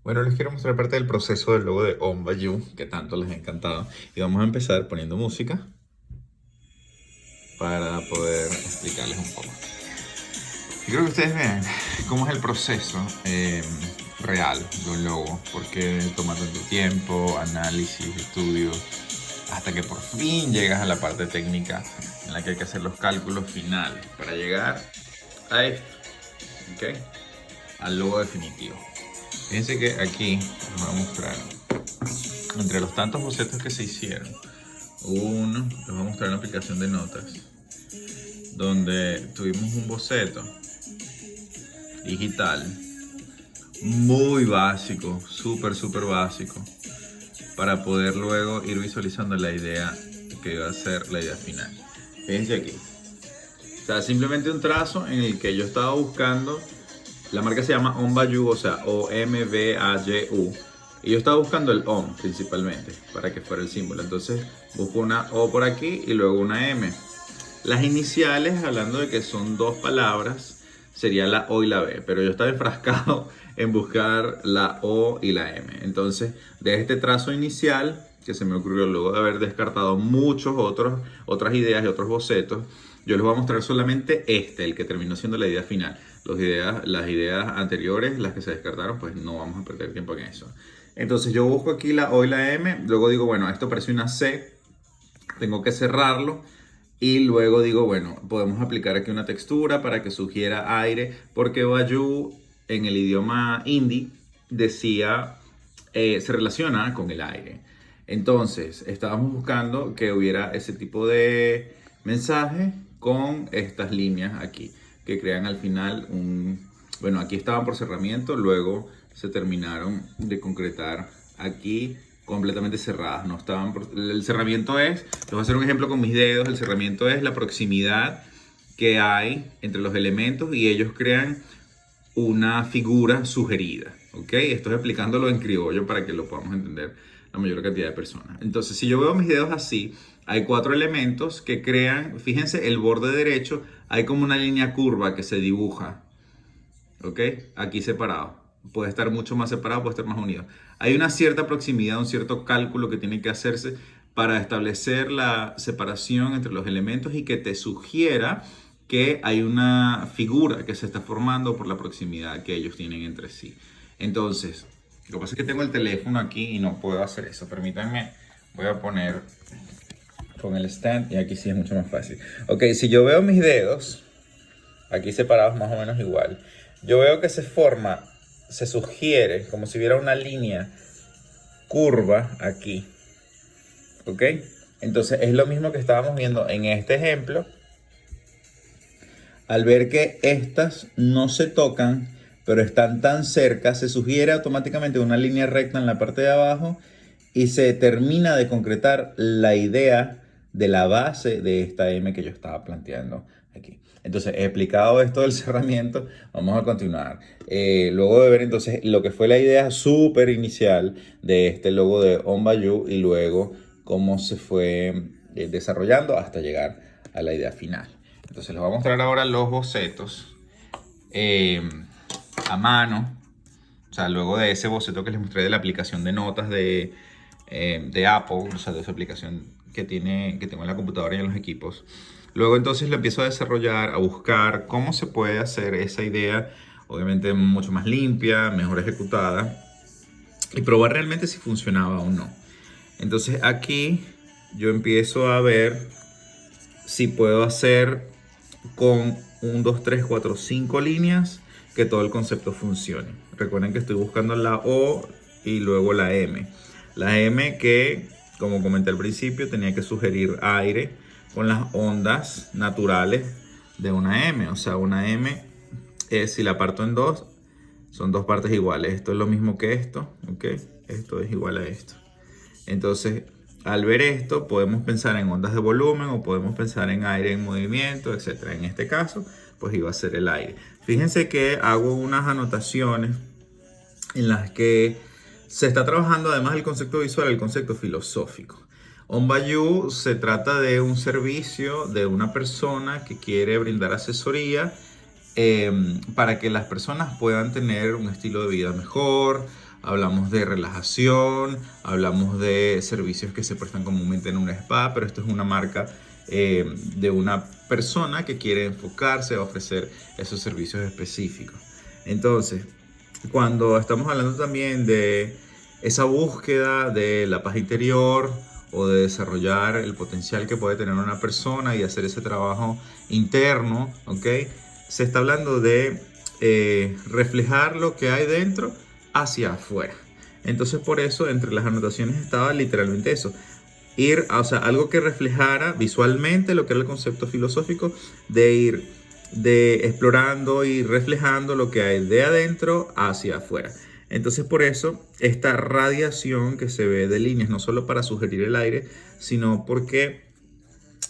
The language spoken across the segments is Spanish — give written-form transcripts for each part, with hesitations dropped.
Bueno, les quiero mostrar parte del proceso del logo de On By You, que tanto les ha encantado. Y vamos a empezar poniendo música para poder explicarles un poco. Y creo que ustedes vean cómo es el proceso real de un logo, porque toma tanto tiempo, análisis, estudio, hasta que por fin llegas a la parte técnica en la que hay que hacer los cálculos finales para llegar a esto, ¿ok? Al logo definitivo. Fíjense que aquí les voy a mostrar, entre los tantos bocetos que se hicieron, les voy a mostrar una aplicación de notas, donde tuvimos un boceto digital muy básico, súper básico, para poder luego ir visualizando la idea que iba a ser la idea final. Fíjense aquí. O sea, simplemente un trazo en el que yo estaba buscando. La marca se llama On By You, o sea, OMBAYU. Y yo estaba buscando el OM principalmente, para que fuera el símbolo. Entonces busco una O por aquí y luego una M. Las iniciales, hablando de que son dos palabras, sería la O y la B. Pero yo estaba enfrascado en buscar la O y la M. Entonces, de este trazo inicial, que se me ocurrió luego de haber descartado otras ideas y otros bocetos, yo les voy a mostrar solamente el que terminó siendo la idea final. Las ideas anteriores, las que se descartaron, pues no vamos a perder tiempo en eso. Entonces yo busco aquí la O y la M, luego digo, bueno, esto parece una C, tengo que cerrarlo. Y luego digo, bueno, podemos aplicar aquí una textura para que sugiera aire, porque Bayou en el idioma hindi decía, se relaciona con el aire. Entonces, estábamos buscando que hubiera ese tipo de mensaje con estas líneas aquí, que crean al final bueno, aquí estaban por cerramiento, luego se terminaron de concretar aquí completamente cerradas, no estaban el cerramiento les voy a hacer un ejemplo con mis dedos. El cerramiento es la proximidad que hay entre los elementos y ellos crean una figura sugerida, ¿ok? Estoy explicándolo en criollo para que lo podamos entender la mayor cantidad de personas. Entonces, si yo veo mis dedos así, hay cuatro elementos que crean, fíjense, el borde derecho, hay como una línea curva que se dibuja, ¿ok? Aquí separado. Puede estar mucho más separado, puede estar más unido. Hay una cierta proximidad, un cierto cálculo que tiene que hacerse para establecer la separación entre los elementos y que te sugiera que hay una figura que se está formando por la proximidad que ellos tienen entre sí. Entonces, lo que pasa es que tengo el teléfono aquí y no puedo hacer eso. Permítanme, voy a poner con el stand y aquí sí es mucho más fácil. Ok, si yo veo mis dedos aquí separados más o menos igual, yo veo que se sugiere como si hubiera una línea curva aquí, ¿ok? Entonces es lo mismo que estábamos viendo en este ejemplo. Al ver que estas no se tocan, pero están tan cerca, se sugiere automáticamente una línea recta en la parte de abajo y se termina de concretar la idea de la base de esta M que yo estaba planteando aquí. Entonces, he explicado esto del cerramiento, vamos a continuar. Luego de ver entonces lo que fue la idea súper inicial de este logo de On By You y luego cómo se fue desarrollando hasta llegar a la idea final. Entonces les voy a mostrar ahora los bocetos eh, a mano. O sea, luego de ese boceto que les mostré de la aplicación de notas de Apple, o sea, de esa aplicación que tengo en la computadora y en los equipos. Luego entonces lo empiezo a desarrollar, a buscar cómo se puede hacer esa idea, obviamente mucho más limpia, mejor ejecutada, y probar realmente si funcionaba o no. Entonces aquí yo empiezo a ver si puedo hacer con 1, 2, 3, 4, 5 líneas que todo el concepto funcione. Recuerden que estoy buscando la O y luego la M. La M que, como comenté al principio, tenía que sugerir aire con las ondas naturales de una M. O sea, una M, si la parto en dos, son dos partes iguales. Esto es lo mismo que esto, ¿ok? Esto es igual a esto. Entonces, al ver esto, podemos pensar en ondas de volumen o podemos pensar en aire en movimiento, etc. En este caso, pues iba a ser el aire. Fíjense que hago unas anotaciones en las que se está trabajando además del concepto visual, el concepto filosófico. On By You se trata de un servicio de una persona que quiere brindar asesoría para que las personas puedan tener un estilo de vida mejor, hablamos de relajación, hablamos de servicios que se prestan comúnmente en un spa, pero esto es una marca de una persona que quiere enfocarse a ofrecer esos servicios específicos. Entonces, cuando estamos hablando también de esa búsqueda de la paz interior o de desarrollar el potencial que puede tener una persona y hacer ese trabajo interno, ¿ok? Se está hablando de reflejar lo que hay dentro hacia afuera. Entonces, por eso, entre las anotaciones estaba literalmente eso. O sea, algo que reflejara visualmente lo que era el concepto filosófico de ir explorando y reflejando lo que hay de adentro hacia afuera. Entonces, por eso, esta radiación que se ve de líneas, no solo para sugerir el aire, sino porque,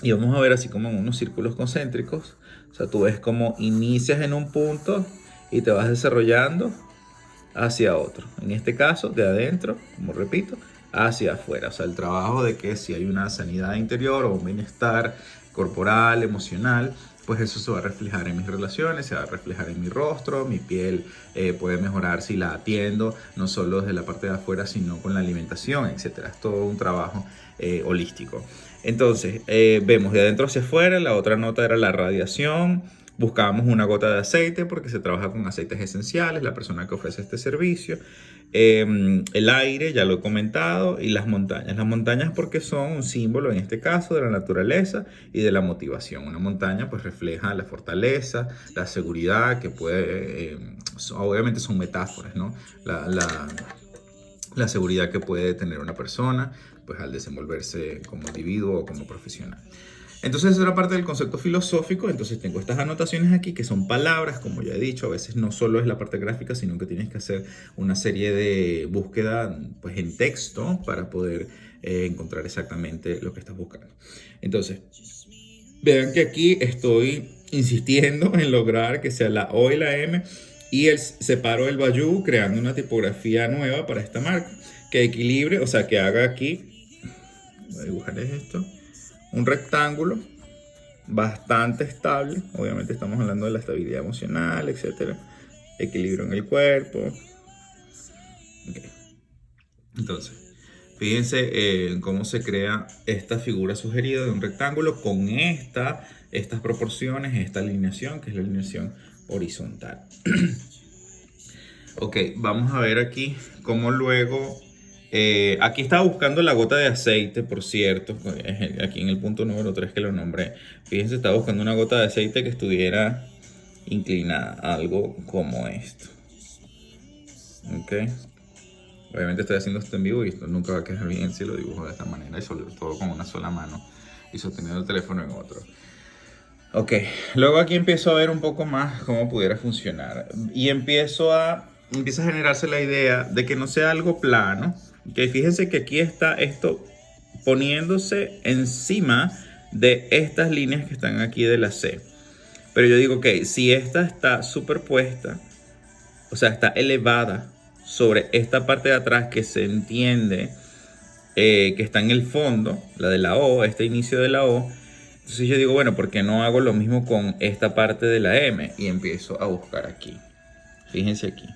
y vamos a ver así como en unos círculos concéntricos, o sea, tú ves como inicias en un punto y te vas desarrollando hacia otro. En este caso, de adentro, como repito, hacia afuera. O sea, el trabajo de que si hay una sanidad interior o un bienestar corporal, emocional, pues eso se va a reflejar en mis relaciones, se va a reflejar en mi rostro, mi piel puede mejorar si la atiendo, no solo desde la parte de afuera, sino con la alimentación, etc. Es todo un trabajo holístico. Entonces, vemos de adentro hacia afuera. La otra nota era la radiación. Buscábamos una gota de aceite porque se trabaja con aceites esenciales, la persona que ofrece este servicio. El aire, ya lo he comentado, y las montañas. Las montañas porque son un símbolo, en este caso, de la naturaleza y de la motivación. Una montaña pues refleja la fortaleza, la seguridad que puede, obviamente son metáforas, ¿no? La seguridad que puede tener una persona pues al desenvolverse como individuo o como profesional. Entonces, esa era parte del concepto filosófico. Entonces, tengo estas anotaciones aquí que son palabras, como ya he dicho. A veces no solo es la parte gráfica, sino que tienes que hacer una serie de búsqueda pues, en texto para poder encontrar exactamente lo que estás buscando. Entonces, vean que aquí estoy insistiendo en lograr que sea la O y la M y separo el bayou creando una tipografía nueva para esta marca que equilibre, o sea, que haga aquí, voy a dibujarles esto, un rectángulo bastante estable. Obviamente estamos hablando de la estabilidad emocional, etcétera, equilibrio en el cuerpo. Okay. Entonces, fíjense en cómo se crea esta figura sugerida de un rectángulo con estas proporciones, esta alineación, que es la alineación horizontal. Ok, vamos a ver aquí cómo luego... aquí estaba buscando la gota de aceite, por cierto, aquí en el punto número 3 que lo nombré. Fíjense, estaba buscando una gota de aceite que estuviera inclinada, algo como esto. Ok. Obviamente estoy haciendo esto en vivo y esto nunca va a quedar bien si lo dibujo de esta manera y sobre todo con una sola mano y sosteniendo el teléfono en otro. Ok, luego aquí empiezo a ver un poco más cómo pudiera funcionar y empieza a generarse la idea de que no sea algo plano. Que fíjense que aquí está esto poniéndose encima de estas líneas que están aquí de la C. Pero yo digo, ok, si esta está superpuesta, o sea, está elevada sobre esta parte de atrás que se entiende que está en el fondo, la de la O, este inicio de la O. Entonces yo digo, bueno, ¿por qué no hago lo mismo con esta parte de la M? Y empiezo a buscar aquí. Fíjense aquí.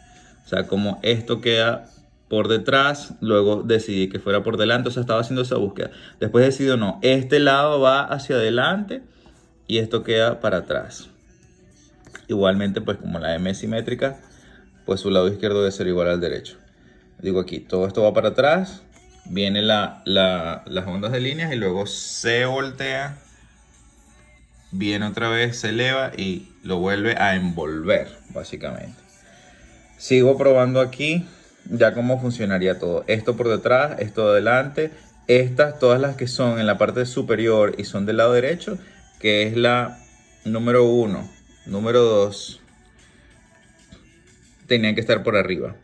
O sea, como esto queda por detrás, luego decidí que fuera por delante, o sea, estaba haciendo esa búsqueda. Después decidí, no, este lado va hacia adelante y esto queda para atrás. Igualmente, pues como la M es simétrica, pues su lado izquierdo debe ser igual al derecho. Digo aquí, todo esto va para atrás, viene las ondas de líneas y luego se voltea, viene otra vez, se eleva y lo vuelve a envolver, básicamente. Sigo probando aquí ya cómo funcionaría todo. Esto por detrás, esto adelante, estas, todas las que son en la parte superior y son del lado derecho, que es la número 1, número 2, tenían que estar por arriba.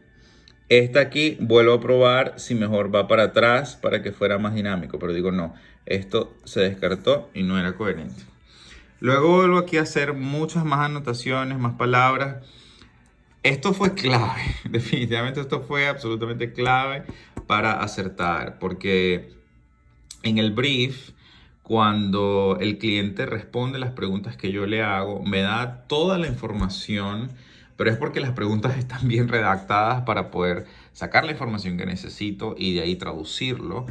Esta aquí vuelvo a probar si mejor va para atrás para que fuera más dinámico, pero digo no, esto se descartó y no era coherente. Luego vuelvo aquí a hacer muchas más anotaciones, más palabras. Esto fue clave, definitivamente esto fue absolutamente clave para acertar, porque en el brief, cuando el cliente responde las preguntas que yo le hago, me da toda la información, pero es porque las preguntas están bien redactadas para poder sacar la información que necesito y de ahí traducirlo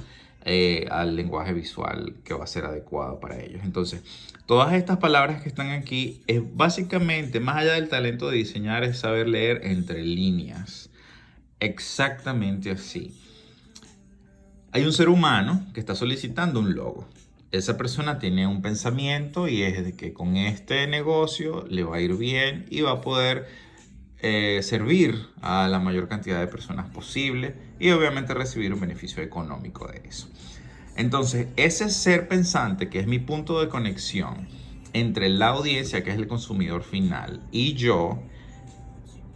al lenguaje visual que va a ser adecuado para ellos. Entonces, todas estas palabras que están aquí es básicamente, más allá del talento de diseñar, es saber leer entre líneas. Exactamente así. Hay un ser humano que está solicitando un logo. Esa persona tiene un pensamiento y es de que con este negocio le va a ir bien y va a poder servir a la mayor cantidad de personas posible y obviamente recibir un beneficio económico de eso. Entonces, ese ser pensante, que es mi punto de conexión entre la audiencia, que es el consumidor final, y yo,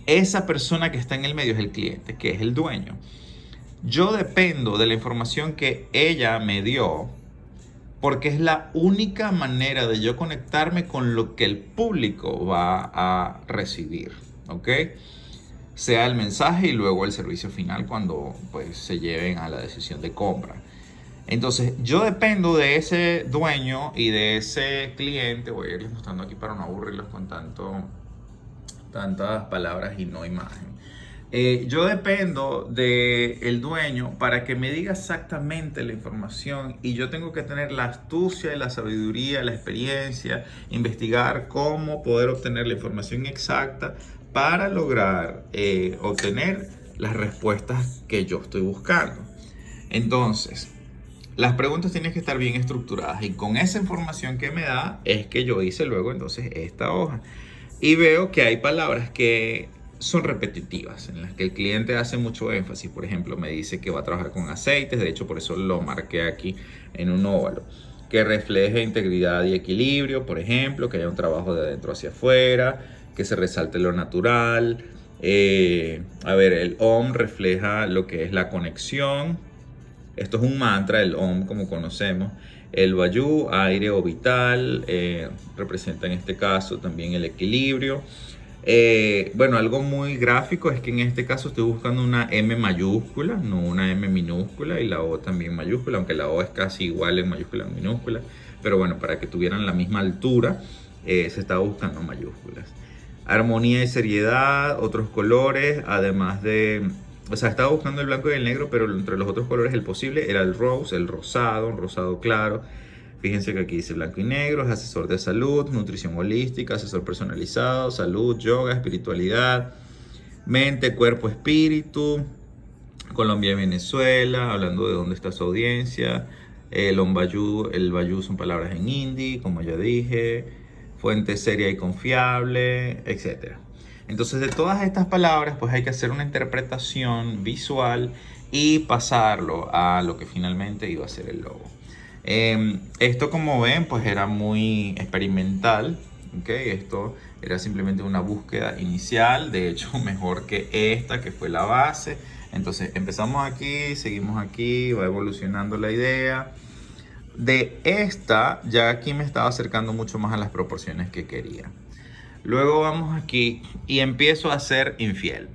esa persona que está en el medio es el cliente, que es el dueño. Yo dependo de la información que ella me dio, porque es la única manera de yo conectarme con lo que el público va a recibir, ¿ok? Sea el mensaje y luego el servicio final cuando pues se lleven a la decisión de compra. Entonces, yo dependo de ese dueño y de ese cliente. Voy a irles mostrando aquí para no aburrirlos con tantas palabras y no imagen. Yo dependo del dueño para que me diga exactamente la información y yo tengo que tener la astucia y la sabiduría, la experiencia, investigar cómo poder obtener la información exacta para lograr obtener las respuestas que yo estoy buscando. Entonces, las preguntas tienen que estar bien estructuradas y con esa información que me da es que yo hice luego entonces esta hoja. Y veo que hay palabras que son repetitivas, en las que el cliente hace mucho énfasis. Por ejemplo, me dice que va a trabajar con aceites, de hecho por eso lo marqué aquí en un óvalo. Que refleje integridad y equilibrio, por ejemplo, que haya un trabajo de adentro hacia afuera, que se resalte lo natural. El OM refleja lo que es la conexión. Esto es un mantra, el OM como conocemos. El Vayu, aire o vital, representa en este caso también el equilibrio. Algo muy gráfico es que en este caso estoy buscando una M mayúscula, no una M minúscula, y la O también mayúscula, aunque la O es casi igual en mayúscula y en minúscula. Pero bueno, para que tuvieran la misma altura, se estaba buscando mayúsculas. Armonía y seriedad, otros colores, además de... O sea, estaba buscando el blanco y el negro, pero entre los otros colores el posible era el rose, el rosado, un rosado claro. Fíjense que aquí dice blanco y negro, es asesor de salud, nutrición holística, asesor personalizado, salud, yoga, espiritualidad, mente, cuerpo, espíritu, Colombia y Venezuela, hablando de dónde está su audiencia. El Bayú son palabras en hindi, como ya dije, fuente seria y confiable, etc. Entonces, de todas estas palabras, pues hay que hacer una interpretación visual y pasarlo a lo que finalmente iba a ser el logo. Esto, como ven, pues era muy experimental, ¿okay? Esto era simplemente una búsqueda inicial, de hecho mejor que esta que fue la base. Entonces empezamos aquí, seguimos aquí, va evolucionando la idea. De esta, ya aquí me estaba acercando mucho más a las proporciones que quería. Luego vamos aquí y empiezo a ser infiel.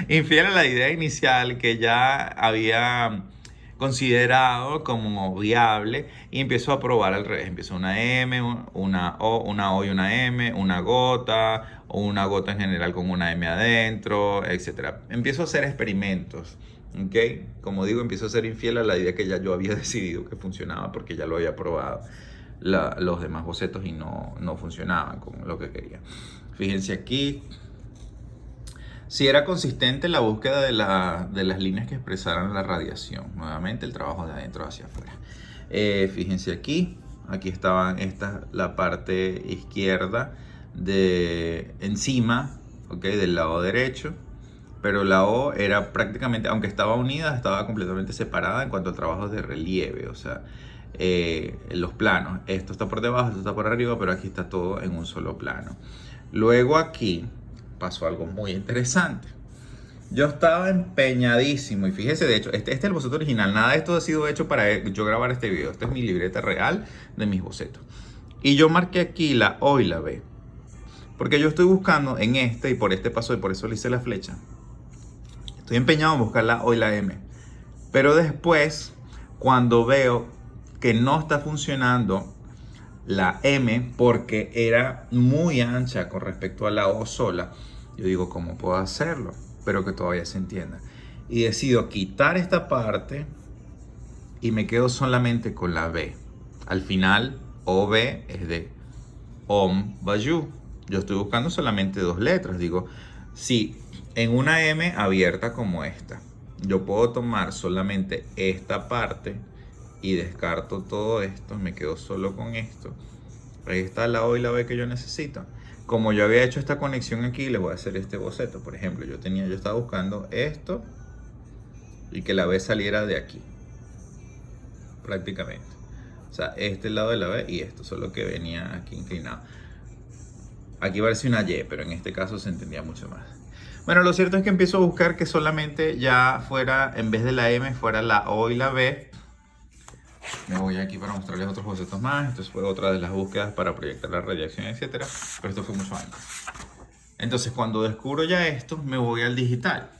Infiel a la idea inicial que ya había considerado como viable y empiezo a probar al revés. Empiezo una M, una O y una M, una gota o una gota en general con una M adentro, etc. Empiezo a hacer experimentos. ¿Okay? Como digo, empiezo a ser infiel a la idea que ya yo había decidido que funcionaba porque ya lo había probado los demás bocetos y no funcionaban con lo que quería. Fíjense aquí, si era consistente la búsqueda de las líneas que expresaran la radiación. Nuevamente el trabajo de adentro hacia afuera. Fíjense aquí estaban la parte izquierda de encima, ¿okay? Del lado derecho. Pero la O era prácticamente, aunque estaba unida, estaba completamente separada en cuanto a trabajos de relieve, o sea, los planos. Esto está por debajo, esto está por arriba, pero aquí está todo en un solo plano. Luego aquí pasó algo muy interesante. Yo estaba empeñadísimo y fíjese, de hecho, este es el boceto original. Nada de esto ha sido hecho para yo grabar este video. Esta es mi libreta real de mis bocetos. Y yo marqué aquí la O y la B. Porque yo estoy buscando en este y por este paso y por eso le hice la flecha. Estoy empeñado en buscar la O y la M. Pero después, cuando veo que no está funcionando la M porque era muy ancha con respecto a la O sola, yo digo, ¿cómo puedo hacerlo? Pero que todavía se entienda. y decido quitar esta parte y me quedo solamente con la B. Al final, OB es de Om Bayou. Yo estoy buscando solamente dos letras. Digo, si en una M abierta como esta, yo puedo tomar solamente esta parte y descarto todo esto, me quedo solo con esto. Ahí está la O y la B que yo necesito. Como yo había hecho esta conexión aquí, les voy a hacer este boceto. Por ejemplo, yo estaba buscando esto y que la B saliera de aquí, prácticamente. O sea, este lado de la B y esto, solo que venía aquí inclinado. Aquí parece una Y, pero en este caso se entendía mucho más. Bueno, lo cierto es que empiezo a buscar que solamente ya fuera, en vez de la M, fuera la O y la B. Me voy aquí para mostrarles otros bocetos más. Esto fue otra de las búsquedas para proyectar la radiación, etc. Pero esto fue mucho antes. Entonces, cuando descubro ya esto, me voy al digital.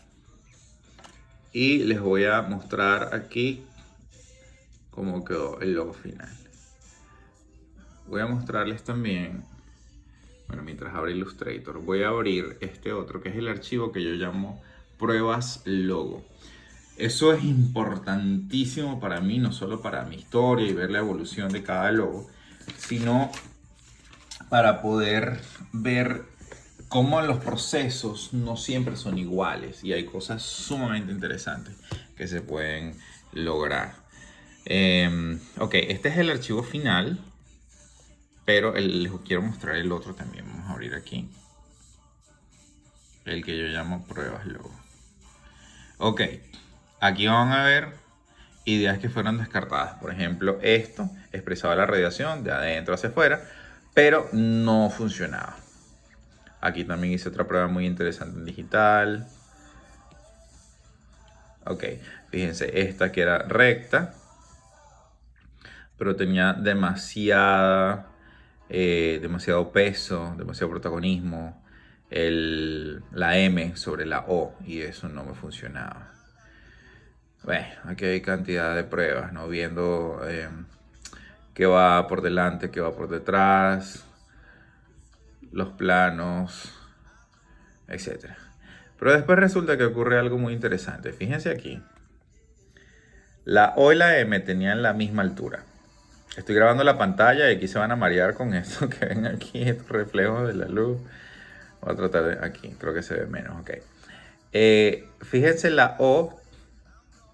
Y les voy a mostrar aquí cómo quedó el logo final. Voy a mostrarles también, bueno, mientras abre Illustrator, voy a abrir este otro, que es el archivo que yo llamo pruebas logo. Eso es importantísimo para mí, no solo para mi historia y ver la evolución de cada logo, sino para poder ver cómo los procesos no siempre son iguales y hay cosas sumamente interesantes que se pueden lograr. Ok, este es el archivo final, pero les quiero mostrar el otro también. Vamos a abrir aquí el que yo llamo pruebas logo. Ok, aquí van a ver ideas que fueron descartadas. Por ejemplo, esto expresaba la radiación de adentro hacia afuera, pero no funcionaba. Aquí también hice otra prueba muy interesante en digital. Ok, fíjense, esta que era recta, pero tenía demasiado peso, demasiado protagonismo, la M sobre la O, y eso no me funcionaba. Bueno, aquí hay cantidad de pruebas, ¿no? Viendo qué va por delante, qué va por detrás, los planos, etc. Pero después resulta que ocurre algo muy interesante. Fíjense aquí. La O y la M tenían la misma altura. Estoy grabando la pantalla y aquí se van a marear con esto que ven aquí, estos reflejos de la luz. Voy a tratar de aquí, creo que se ve menos, ok. Fíjense la O,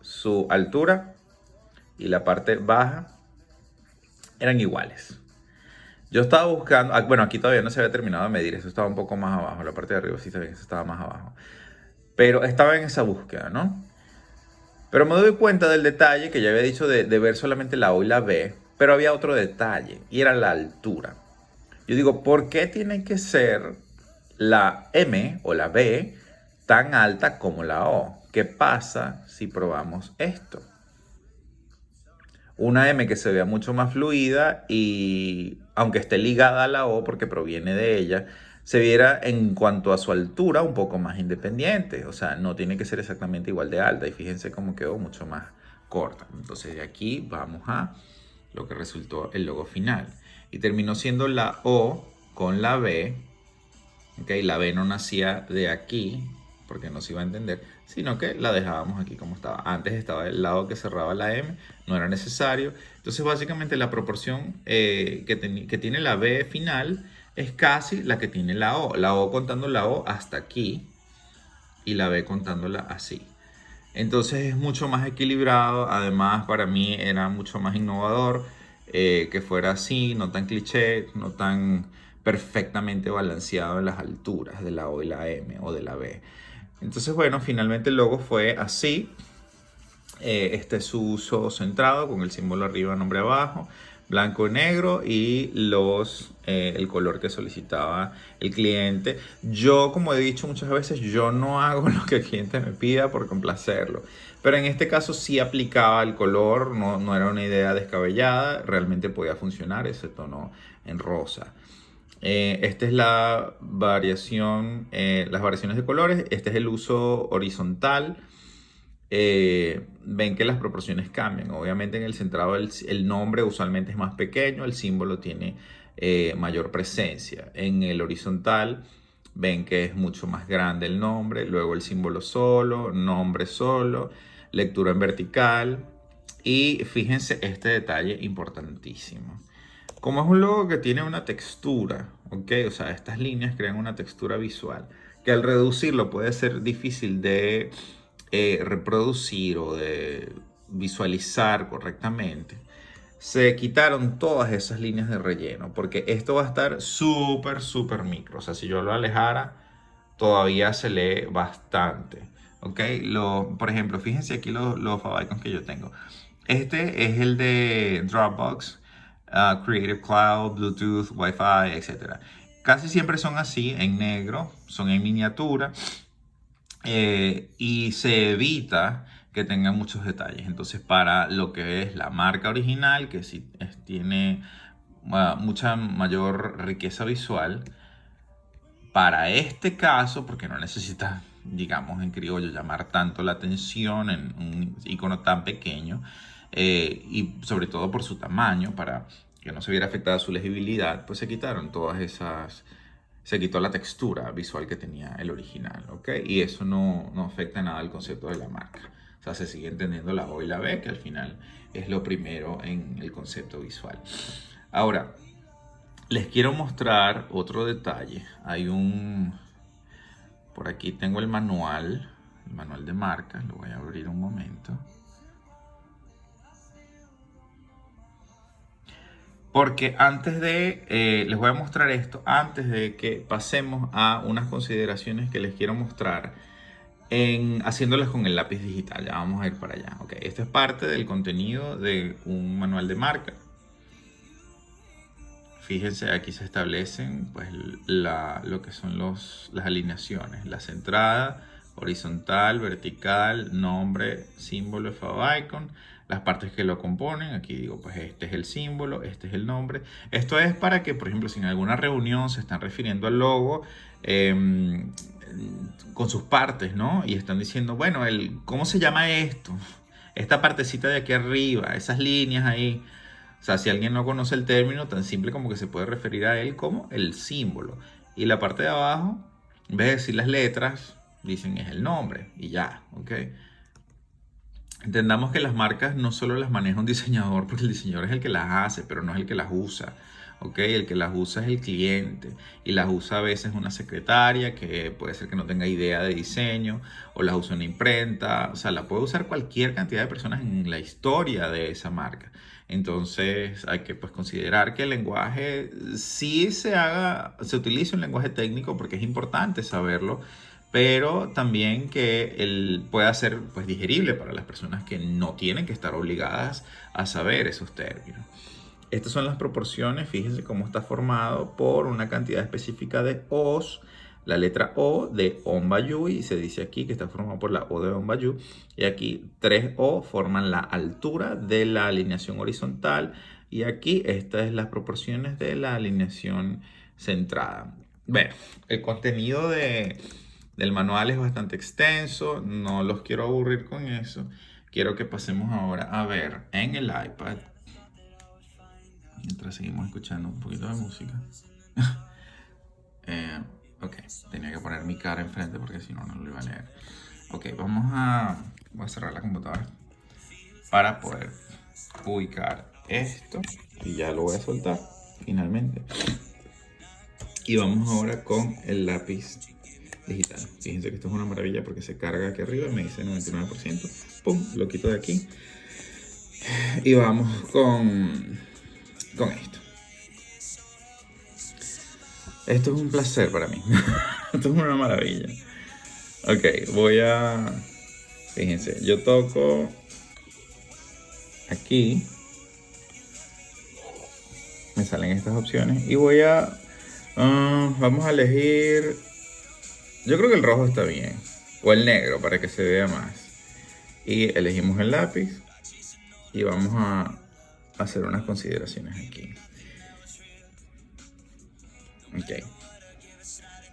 su altura y la parte baja eran iguales. Yo estaba buscando, bueno, aquí todavía no se había terminado de medir, eso estaba un poco más abajo, la parte de arriba sí está bien, eso estaba más abajo. Pero estaba en esa búsqueda, ¿no? Pero me doy cuenta del detalle que ya había dicho de ver solamente la O y la B, pero había otro detalle y era la altura. Yo digo, ¿por qué tiene que ser la M o la B tan alta como la O? ¿Qué pasa si probamos esto? Una M que se vea mucho más fluida y aunque esté ligada a la O porque proviene de ella, se viera en cuanto a su altura un poco más independiente. O sea, no tiene que ser exactamente igual de alta y fíjense cómo quedó mucho más corta. Entonces de aquí vamos a lo que resultó el logo final. Y terminó siendo la O con la B. Okay, la B no nacía de aquí porque no se iba a entender, sino que la dejábamos aquí como estaba. Antes estaba el lado que cerraba la M, no era necesario. Entonces básicamente la proporción que tiene la B final es casi la que tiene la O. La O contando la O hasta aquí y la B contándola así. Entonces es mucho más equilibrado. Además para mí era mucho más innovador que fuera así, no tan cliché, no tan perfectamente balanceado en las alturas de la O y la M o de la B. Entonces, bueno, finalmente el logo fue así. Este es su uso centrado con el símbolo arriba, nombre abajo, blanco y negro y el color que solicitaba el cliente. Yo, como he dicho muchas veces, yo no hago lo que el cliente me pida por complacerlo. Pero en este caso sí aplicaba el color, no era una idea descabellada, realmente podía funcionar ese tono en rosa. Esta es la variación, las variaciones de colores. Este es el uso horizontal. Ven que las proporciones cambian. Obviamente en el centrado el nombre usualmente es más pequeño, el símbolo tiene mayor presencia. En el horizontal ven que es mucho más grande el nombre, luego el símbolo solo, nombre solo, lectura en vertical. Y fíjense este detalle importantísimo. Como es un logo que tiene una textura, ¿ok? O sea, estas líneas crean una textura visual que al reducirlo puede ser difícil de reproducir o de visualizar correctamente. Se quitaron todas esas líneas de relleno porque esto va a estar súper, súper micro. O sea, si yo lo alejara, todavía se lee bastante. ¿Ok? Por ejemplo, fíjense aquí los favicons que yo tengo. Este es el de Dropbox, Creative Cloud, Bluetooth, Wi-Fi, etc. Casi siempre son así, en negro, son en miniatura y se evita que tengan muchos detalles. Entonces, para lo que es la marca original, que sí tiene mucha mayor riqueza visual, para este caso, porque no necesita, digamos en criollo, llamar tanto la atención en un icono tan pequeño, y sobre todo por su tamaño, para que no se viera afectada su legibilidad, pues se quitaron todas esas, se quitó la textura visual que tenía el original, ¿ok? Y eso no afecta nada al concepto de la marca. O sea, se sigue entendiendo la O y la B, que al final es lo primero en el concepto visual. Ahora, les quiero mostrar otro detalle. Por aquí tengo el manual de marca. Lo voy a abrir un momento. Porque les voy a mostrar esto, antes de que pasemos a unas consideraciones que les quiero mostrar haciéndolas con el lápiz digital. Ya vamos a ir para allá. Ok, esto es parte del contenido de un manual de marca. Fíjense, aquí se establecen pues lo que son las alineaciones, la centrada, horizontal, vertical, nombre, símbolo, favicon, las partes que lo componen. Aquí digo, pues este es el símbolo, este es el nombre. Esto es para que, por ejemplo, si en alguna reunión se están refiriendo al logo con sus partes, ¿no? Y están diciendo, bueno, ¿cómo se llama esto? Esta partecita de aquí arriba, esas líneas ahí. O sea, si alguien no conoce el término, tan simple como que se puede referir a él como el símbolo. Y la parte de abajo, en vez de decir las letras, dicen es el nombre y ya, ¿ok? Entendamos que las marcas no solo las maneja un diseñador, porque el diseñador es el que las hace, pero no es el que las usa. ¿Ok? El que las usa es el cliente y las usa a veces una secretaria que puede ser que no tenga idea de diseño, o las usa una imprenta. O sea, la puede usar cualquier cantidad de personas en la historia de esa marca. Entonces hay que pues considerar que el lenguaje sí se utiliza un lenguaje técnico porque es importante saberlo, pero también que él pueda ser pues digerible para las personas que no tienen que estar obligadas a saber esos términos. Estas son las proporciones. Fíjense cómo está formado por una cantidad específica de O's. La letra O de Onbayu, y se dice aquí que está formado por la O de Onbayu. Y aquí 3 O forman la altura de la alineación horizontal. Y aquí estas es las proporciones de la alineación centrada. Bueno, el contenido del manual es bastante extenso. No los quiero aburrir con eso. Quiero que pasemos ahora a ver en el iPad, mientras seguimos escuchando un poquito de música. Ok, tenía que poner mi cara enfrente porque si no, no lo iba a leer. Ok, voy a cerrar la computadora para poder ubicar esto. Y ya lo voy a soltar finalmente. Y vamos ahora con el lápiz digital. Fíjense que esto es una maravilla porque se carga aquí arriba y me dice 99%. Pum, lo quito de aquí. Y vamos con esto. Esto es un placer para mí. Esto es una maravilla. Ok, fíjense, yo toco aquí. Me salen estas opciones. Y vamos a elegir. Yo creo que el rojo está bien. O el negro para que se vea más. Y elegimos el lápiz. Y vamos a hacer unas consideraciones aquí. Ok.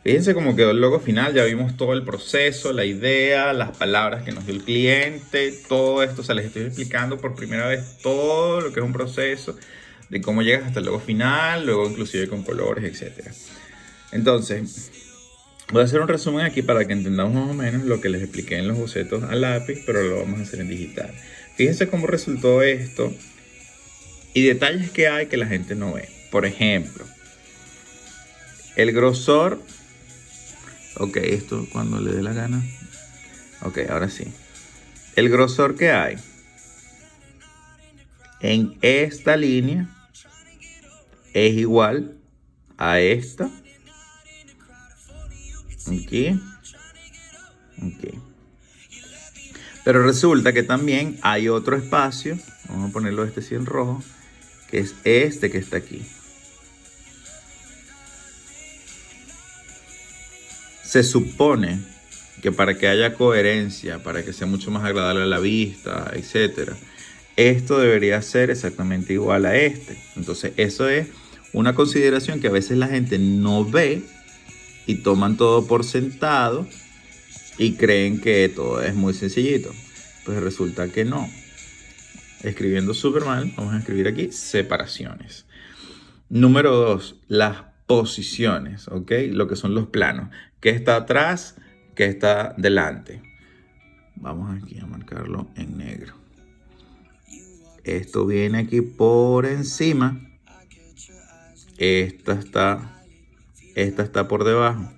Fíjense cómo quedó el logo final. Ya vimos todo el proceso, la idea, las palabras que nos dio el cliente, todo esto. O sea, les estoy explicando por primera vez todo lo que es un proceso, de cómo llegas hasta el logo final, luego inclusive con colores, etc. Entonces, Voy a hacer un resumen aquí para que entendamos más o menos lo que les expliqué en los bocetos a lápiz, pero lo vamos a hacer en digital. Fíjense cómo resultó esto y detalles que hay que la gente no ve. Por ejemplo, el grosor. Ok, esto cuando le dé la gana. Ok, ahora sí. El grosor que hay en esta línea es igual a esta. Aquí. Aquí. Pero resulta que también hay otro espacio. Vamos a ponerlo este sí en rojo. Que es este que está aquí. Se supone que para que haya coherencia, para que sea mucho más agradable a la vista, etcétera, esto debería ser exactamente igual a este. Entonces, eso es una consideración que a veces la gente no ve y toman todo por sentado y creen que todo es muy sencillito. Pues resulta que no. Escribiendo súper mal, vamos a escribir aquí separaciones. Número 2, las posiciones, ¿ok? Lo que son los planos. ¿Qué está atrás? ¿Qué está delante? Vamos aquí a marcarlo en negro. Esto viene aquí por encima. Esta está por debajo.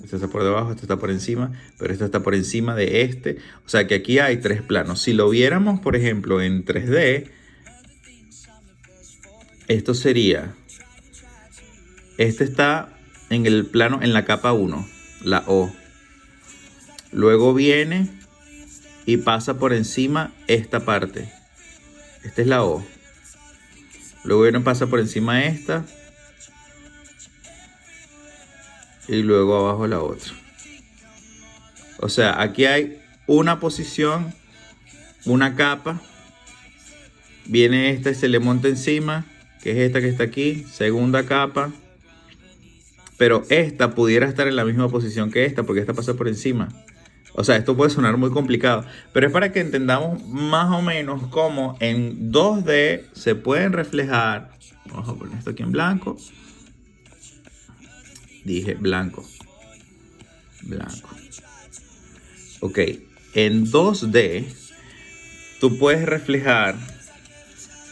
Esta está por debajo, esta está por encima, pero esta está por encima de este. O sea que aquí hay 3 planos. Si lo viéramos, por ejemplo, en 3D, esto sería... Este está en el plano, en la capa 1, la O. Luego viene y pasa por encima esta parte. Esta es la O. Luego viene y pasa por encima esta. Y luego abajo la otra. O sea, aquí hay una posición, una capa. Viene esta y se le monta encima, que es esta que está aquí. Segunda capa. Pero esta pudiera estar en la misma posición que esta, porque esta pasa por encima. O sea, esto puede sonar muy complicado, pero es para que entendamos más o menos cómo en 2D se pueden reflejar. Vamos a poner esto aquí en blanco. Dije blanco. Blanco. Ok, en 2D tú puedes reflejar,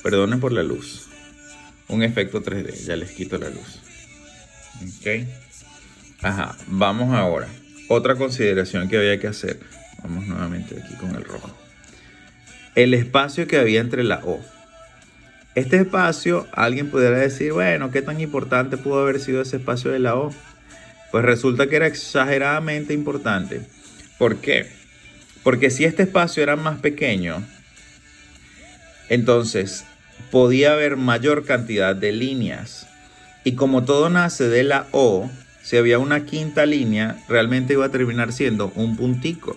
perdonen por la luz, un efecto 3D. Ya les quito la luz. Ok. Ajá, vamos ahora. Otra consideración que había que hacer. Vamos nuevamente aquí con el rojo. El espacio que había entre la O. Este espacio, alguien pudiera decir, bueno, ¿qué tan importante pudo haber sido ese espacio de la O? Pues resulta que era exageradamente importante. ¿Por qué? Porque si este espacio era más pequeño, entonces podía haber mayor cantidad de líneas. Y como todo nace de la O, si había una quinta línea, realmente iba a terminar siendo un puntico,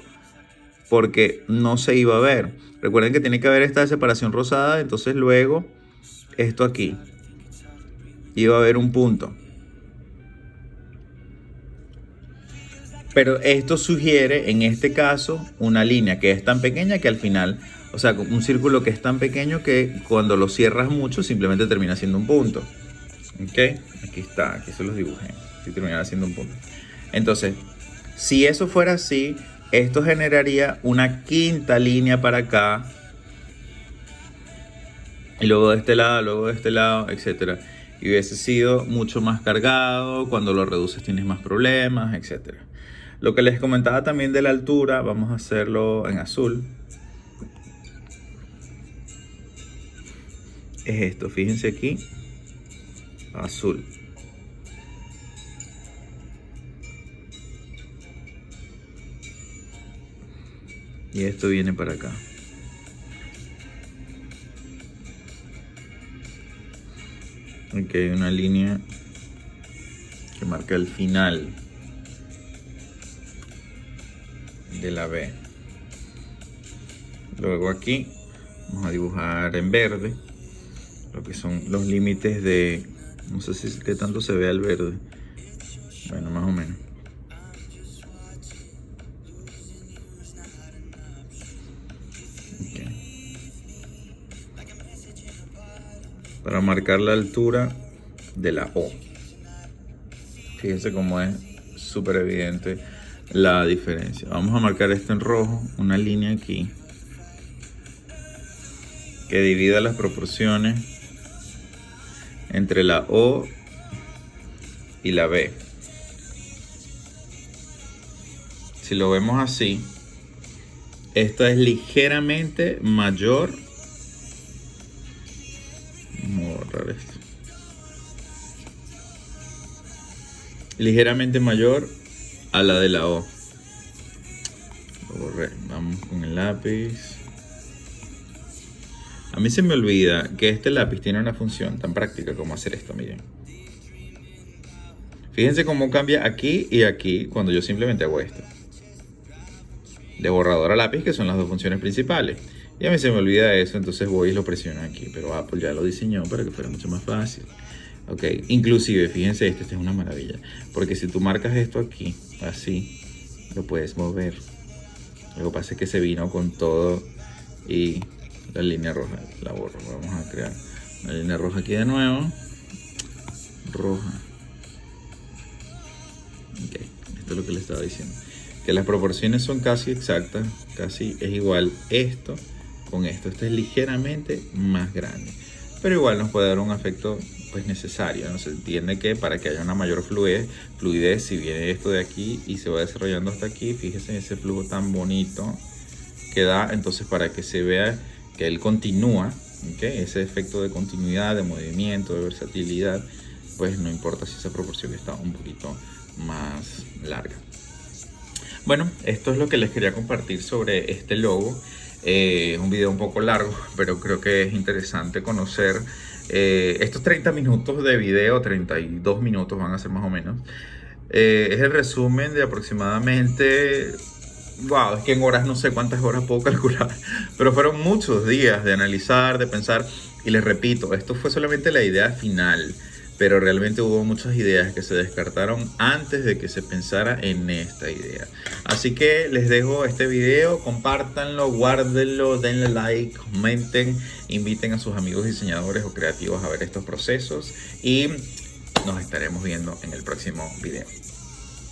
porque no se iba a ver. Recuerden que tiene que haber esta separación rosada, entonces luego esto aquí iba a haber un punto. Pero esto sugiere, en este caso, una línea que es tan pequeña que al final, o sea, un círculo que es tan pequeño que cuando lo cierras mucho simplemente termina siendo un punto. ¿Ok? Aquí está, aquí se los dibujé. Aquí termina siendo un punto. Entonces, si eso fuera así, esto generaría una quinta línea para acá. Y luego de este lado, etc. Y hubiese sido mucho más cargado. Cuando lo reduces tienes más problemas, etc. Lo que les comentaba también de la altura, vamos a hacerlo en azul. Es esto, fíjense aquí. Azul. Y esto viene para acá. Aquí hay una línea que marca el final de la B. Luego aquí vamos a dibujar en verde lo que son los límites de... No sé si qué tanto se ve el verde. Bueno, más o menos. Para marcar la altura de la O. Fíjense cómo es súper evidente la diferencia. Vamos a marcar esto en rojo, una línea aquí que divida las proporciones entre la O y la B. Si lo vemos así, esta es ligeramente mayor. Vamos a borrar esto. Ligeramente mayor a la de la O. Lo borré. Vamos con el lápiz. A mí se me olvida que este lápiz tiene una función tan práctica como hacer esto, miren. Fíjense cómo cambia aquí y aquí cuando yo simplemente hago esto. De borrador a lápiz, que son las dos funciones principales. Y a mí se me olvida eso, entonces voy y lo presiono aquí. Pero Apple ya lo diseñó para que fuera mucho más fácil. Ok, inclusive, fíjense, esta es una maravilla. Porque si tú marcas esto aquí, así, lo puedes mover. Lo que pasa es que se vino con todo y la línea roja la borro. Vamos a crear una línea roja aquí de nuevo. Roja. Ok, esto es lo que le estaba diciendo. Que las proporciones son casi exactas, casi es igual esto con esto. Esto es ligeramente más grande, pero igual nos puede dar un efecto pues necesario, ¿no? Se entiende que para que haya una mayor fluidez, si viene esto de aquí y se va desarrollando hasta aquí, fíjense en ese flujo tan bonito que da, entonces para que se vea que él continúa, ¿okay? Ese efecto de continuidad, de movimiento, de versatilidad, pues no importa si esa proporción está un poquito más larga. Bueno, esto es lo que les quería compartir sobre este logo. Es un video un poco largo, pero creo que es interesante conocer estos 30 minutos de video, 32 minutos van a ser más o menos. Es el resumen de aproximadamente, wow, es que en horas no sé cuántas horas puedo calcular, pero fueron muchos días de analizar, de pensar, y les repito, esto fue solamente la idea final. Pero realmente hubo muchas ideas que se descartaron antes de que se pensara en esta idea. Así que les dejo este video, compártanlo, guárdenlo, denle like, comenten, inviten a sus amigos diseñadores o creativos a ver estos procesos y nos estaremos viendo en el próximo video.